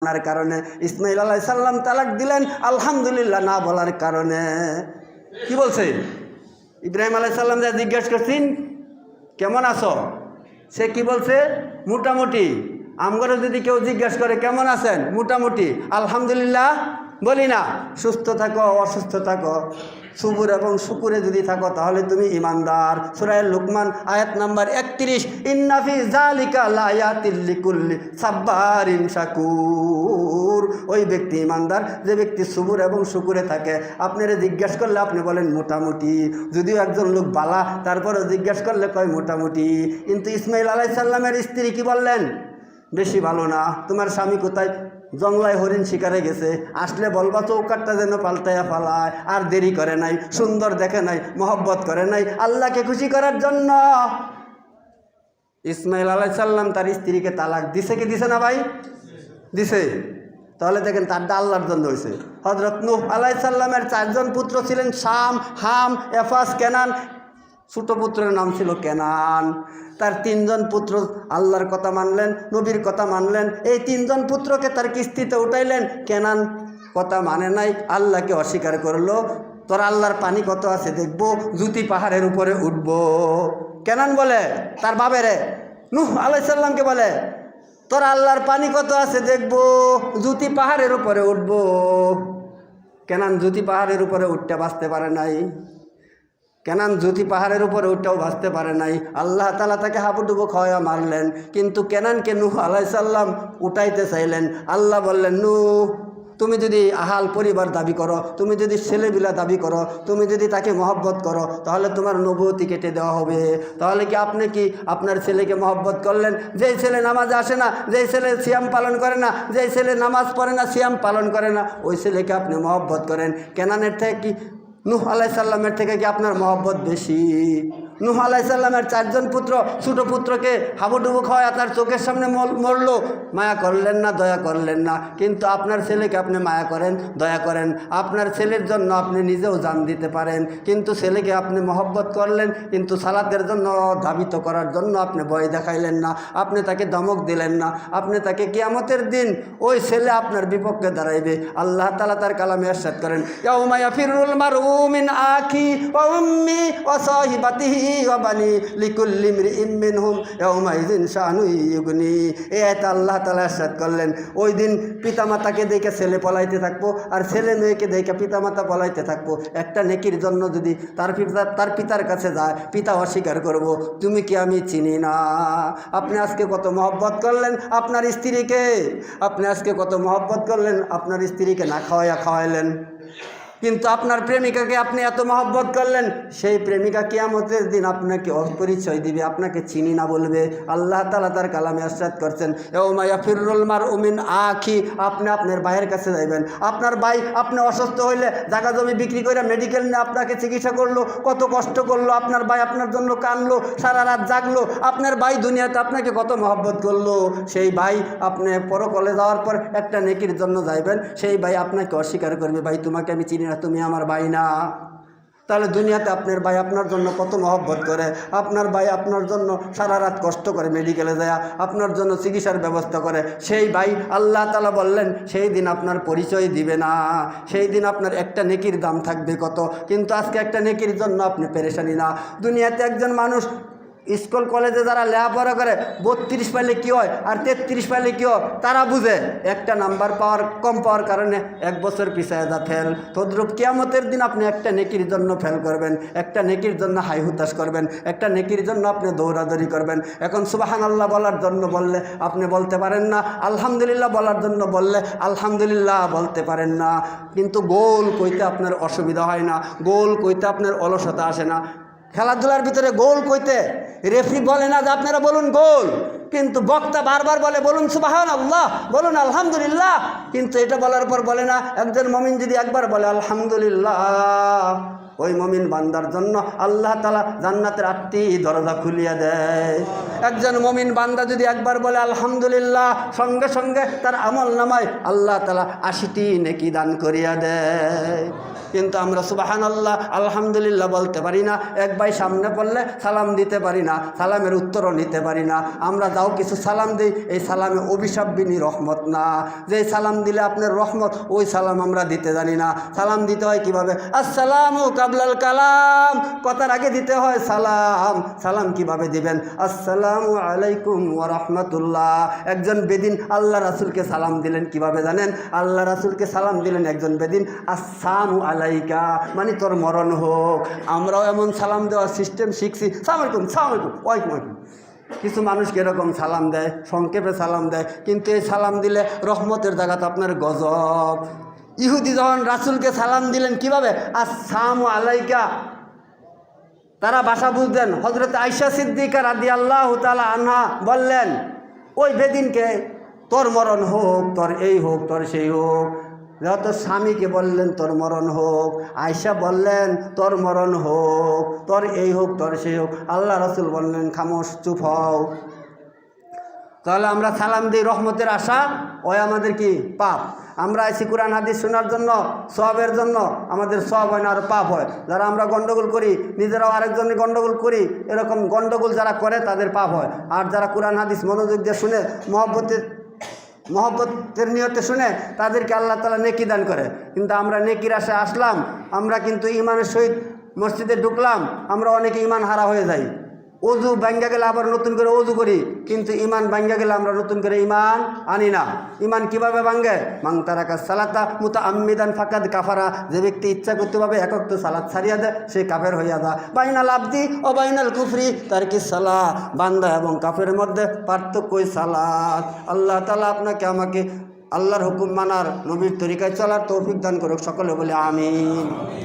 মানার কারণে, ইসমাইল আলাইহিস সালাম তালাক দিলেন আলহামদুলিল্লাহ না বলার কারণে। কি বলছে? ইব্রাহিম আলাইহিস সালাম যা জিজ্ঞেস করছেন কেমন আছো, সে কি বলছে? মোটামুটি। আমগরে যদি কেউ জিজ্ঞেস করে কেমন আছেন, মোটামুটি আলহামদুলিল্লাহ বলি না। সুস্থ থাকো অসুস্থ থাকো, সুবুর এবং শুকুরে যদি থাকো তাহলে তুমি ইমানদার। সূরা লুকমান আয়াত নাম্বার 31, ইন্না ফি যালিকা লায়াতিল লিকুল্লি সাব্বারিন শাকুর। ওই ব্যক্তি ইমানদার যে ব্যক্তি সুবুর এবং শুকুরে থাকে। আপনারা জিজ্ঞেস করলে আপনি বলেন মোটামুটি, যদিও একজন লোক বালা তারপরে জিজ্ঞেস করলে কয় মোটামুটি। কিন্তু ইসমাইল আলাইহিস সালামের স্ত্রী কি বললেন? বেশি ভালো না। তোমার স্বামী কোথায়? জংলায় হরিণ শিকারে গেছে, আসলে বলবা চৌকাটটা যেন পাল্টাইয়া ফালায়। আর দেরি করে নাই, সুন্দর দেখে নাই, মহব্বত করে নাই আল্লাহকে খুশি করার জন্য। ইসমাইল আলাইহিস সালাম তার স্ত্রীকে তালাক দিছে কি দিছে না ভাই? দিছে। তাহলে দেখেন তারটা আল্লাহর জন্য হয়েছে। হযরত নূহ আলাইহিস সালামের 4 জন পুত্র ছিলেন, শাম, হাম, এফাস, কেনান। ছোট পুত্রের নাম ছিল কেনান। তার 3 জন পুত্র আল্লাহর কথা মানলেন, নবীর কথা মানলেন। এই 3 জন পুত্রকে তার কিস্তিতে উঠাইলেন। কেনান কথা মানে নাই, আল্লাহকে অস্বীকার করলো। তোর আল্লাহর পানি কত আছে দেখবো, জুতি পাহাড়ের উপরে উঠবো। কেনান বলে তার বাবেরে, নূহ আলাইহিস সালামকে বলে তোর আল্লাহর পানি কত আছে দেখবো, জুতি পাহাড়ের উপরে উঠবো। কেনান জুতি পাহাড়ের উপরে উঠতে বাঁচতে পারে নাই। কেনান জ্যোতি পাহাড়ের উপরে উঠেও ভাসতে পারে নাই। আল্লাহ তাআলা তাকে হাবুডুবু খাওয়া মারলেন। কিন্তু কেনানকে নূহ আলাইহিস সালাম উঠাইতে চাইলেন। আল্লাহ বললেন, নূহ তুমি যদি আহাল পরিবার দাবি করো, তুমি যদি ছেলেবিলা দাবি করো, তুমি যদি তাকে মহব্বত করো, তাহলে তোমার নবুয়তি কেটে দেওয়া হবে। তাহলে কি আপনি কি আপনার ছেলেকে মহব্বত করলেন? যেই ছেলে নামাজে আসে না, যেই ছেলে সিয়াম পালন করে না, যেই ছেলে নামাজ পড়ে না, সিয়াম পালন করে না, ওই ছেলেকে আপনি মহব্বত করেন। কেনানের থেকে কি নূহ আলাইহিস সালামের থেকে কি আপনার মহব্বত বেশি? নূহ আলাইহিস সালামের 4 জন পুত্র ছোট পুত্রকে হাবুডুবু খাওয়া তার চোখের সামনে মরলো, মায়া করলেন না, দয়া করলেন না। কিন্তু আপনার ছেলেকে আপনি মায়া করেন, দয়া করেন। আপনার ছেলের জন্য আপনি নিজেও জান দিতে পারেন, কিন্তু ছেলেকে আপনি মহব্বত করলেন, কিন্তু সালাতের জন্য ধাবিত করার জন্য আপনি ভয় দেখাইলেন না, আপনি তাকে ধমক দিলেন না। আপনি তাকে কিয়ামতের দিন ওই ছেলে আপনার বিপক্ষে দাঁড়াইবে। আল্লাহ তাআলা তার কালামে ইরশাদ করেন, ইয়াউমা ইয়াফিরুল মারউ মিন আখি ওয়া উম্মি ওয়া সাহিবাতিহি ওয়া বানি লিকুল্লি ইমরিইম মিনহুম ইয়াউমাইযিন শানু ইউগনি। এই আয়াতে আল্লাহ তাআলা ইরশাদ করলেন, ওই দিন পিতামাতাকে দেখে ছেলে পলাইতে থাকবো, আর ছেলে মেয়েকে দেখে পিতামাতা পলাইতে থাকবো। একটা নেকির জন্য যদি তার পিতার কাছে যায়, পিতা অস্বীকার করব, তুমি কি আমি চিনি না? আপনি আজকে কত মহব্বত করলেন আপনার স্ত্রীকে, আপনি আজকে কত মহব্বত করলেন আপনার স্ত্রীকে, না খাওয়াইলেন। কিন্তু আপনার প্রেমিকাকে আপনি এত মহব্বত করলেন, সেই প্রেমিকা কিয়ামতের দিন আপনাকে অপরিচয় দিবে, আপনাকে চিনি না বলবে। আল্লাহ তাআলা তার কালামে ইরশাদ করছেন, ইয়াউমা ইয়াফিরুল মারউ মিন আখি। আপনি আপনার ভাইয়ের কাছে যাইবেন। আপনার ভাই আপনি অসুস্থ হইলে জায়গা জমি বিক্রি করে মেডিকেল নিয়ে আপনাকে চিকিৎসা করলো, কত কষ্ট করলো। আপনার ভাই আপনার জন্য কানলো, সারা রাত জাগলো। আপনার ভাই দুনিয়াতে আপনাকে কত মহব্বত করলো। সেই ভাই আপনি পরকালে যাওয়ার পর একটা নেকির জন্য যাইবেন, সেই ভাই আপনাকে অস্বীকার করবে, ভাই তোমাকে আমি চিনি না, তুমি আমার ভাই না। তাহলে দুনিয়াতে আপনার ভাই আপনার জন্য কত মহব্বত করে, আপনার ভাই আপনার জন্য সারা রাত কষ্ট করে মেডিকেলে যায়, আপনার জন্য চিকিৎসার ব্যবস্থা করে। সেই ভাই আল্লাহ তাআলা বললেন সেই দিন আপনার পরিচয় দিবে না, সেই দিন আপনার একটা নেকির দাম থাকবে কত। কিন্তু আজকে একটা নেকির জন্য আপনি পেরেশানি না। দুনিয়াতে একজন মানুষ স্কুল কলেজে যারা লেখাপড়া করে 32 পাইলে কী হয় আর 33 পাইলে কী হয় তারা বুঝে। একটা নাম্বার কম পাওয়ার কারণে 1 বছর পিছায় যা ফেল। তদ্রূপ কিয়ামতের দিন আপনি একটা নেকির জন্য ফেল করবেন, একটা নেকির জন্য হাই হুতাশ করবেন, একটা নেকির জন্য আপনি দৌড়াদৌড়ি করবেন। এখন সুবহানাল্লাহ বলার জন্য বললে আপনি বলতে পারেন না, আলহামদুলিল্লাহ বলার জন্য বললে আলহামদুলিল্লাহ বলতে পারেন না। কিন্তু গোল কইতে আপনার অসুবিধা হয় না, গোল কইতে আপনার অলসতা আসে না। খেলাধুলার ভিতরে গোল কইতে রেফরি বলে না যে আপনারা বলুন গোল, কিন্তু বক্তা বারবার বলে বলুন সুবহানাল্লাহ, বলুন আলহামদুলিল্লাহ। কিন্তু এটা বলার পর বলে না, একজন মুমিন যদি একবার বলে আলহামদুলিল্লাহ, ওই মুমিন বান্দার জন্য আল্লাহ তাআলা জান্নাতের 8টি দরজা খুলিয়ে দেয়। একজন মুমিন বান্দা যদি একবার বলে আলহামদুলিল্লাহ, সঙ্গে সঙ্গে তার আমল নামায় আল্লাহ তাআলা 80টি নেকি দান করিয়া দেয়। কিন্তু আমরা সুবহানাল্লাহ আলহামদুলিল্লাহ বলতে পারি না, এক ভাই সামনে পড়লে সালাম দিতে পারি না, সালামের উত্তরও নিতে পারি না। আমরা যাও কিছু সালাম দিই, এই সালামে অভিশাপ বিনি রহমত না। যেই সালাম দিলে আপনার রহমত, ওই সালাম আমরা দিতে জানি না। সালাম দিতে হয় কিভাবে? আসসালামু কাবলাল কালাম, কথার আগে দিতে হয় সালাম। সালাম কিভাবে দিবেন? আসসালামু আলাইকুম ওয়া রাহমাতুল্লাহ। একজন বেদিন আল্লাহ রাসূলকে সালাম দিলেন কিভাবে জানেন? আল্লাহ রাসূলকে সালাম দিলেন একজন বেদিন, আসসালামু আলাইকা, মানে তোর মরণ হোক। আমরাও এমন সালাম দেওয়ার সিস্টেম শিখছি, সালাম আলাইকুম, সালাম আলাইকুম, ওয়ালাইকুম আসসালাম। কিছু মানুষকে এরকম সালাম দেয়, সংক্ষেপে সালাম দেয়, কিন্তু এই সালাম দিলে রহমতের জায়গাতে আপনার গজব। ইহুদি যখন রাসূলকে সালাম দিলেন কিভাবে? আসসালামু আলাইকা, তারা ভাষা বুঝতেন। হযরত আয়েশা সিদ্দিকা রাদিয়াল্লাহু তাআলা আনহা বললেন ওই বেদিনকে, তোর মরণ হোক, তোর এই হোক, তোর সেই হোক। যত স্বামীকে বললেন তোর মরণ হোক, আয়েশা বললেন তোর মরণ হোক, তোর এই হোক, তোর সেই হোক। আল্লাহ রাসূল বললেন খামোশ, চুপ হও। তাহলে আমরা সালাম দিই রহমতের আশা, ওই আমাদের কি পাপ। আমরা আইসি কোরআন হাদিস শোনার জন্য, সওয়াবের জন্য, আমাদের সওয়াব হয় না, আর পাপ হয়। যারা আমরা গন্ডগোল করি, নিজেরাও আরেকজনের গন্ডগোল করি, এরকম গন্ডগোল যারা করে তাদের পাপ হয়। আর যারা কোরআন হাদিস মনোযোগ দিয়ে শুনে, মহব্বতের নিয়তে শুনে, তাদেরকে আল্লাহ তাআলা নেকি দান করে। কিন্তু আমরা নেকির আশায় আসলাম, আমরা কিন্তু ইমানের সহিত মসজিদে ঢুকলাম, আমরা অনেকে ইমান হারা হয়ে যাই। অজু ভাঙ্গা গেলে আবার নতুন করে অজু করি, কিন্তু ইমান ভাঙ্গা গেলে আমরা নতুন করে ইমান আনি না। ইমান কিভাবে ভাঙ্গে? মান তারাকা সালাতা মুতাআম্মিদান ফাকাদ কাফারা, যে ব্যক্তি ইচ্ছাকৃতভাবে এক ওয়াক্ত সালাত ছাড়িয়া দেয় সে কাফের হইয়া যায়। বাইনাল আবদি ও বাইনাল কুফরি তারকি সালাত, বান্দা এবং কাফের মধ্যে পার্থক্যই সালাত। আল্লাহ তাআলা আপনাকে আমাকে আল্লাহর হুকুম মানার, নবীর তরিকায় চলার তৌফিক দান করুক। সকলে বলে আমিন।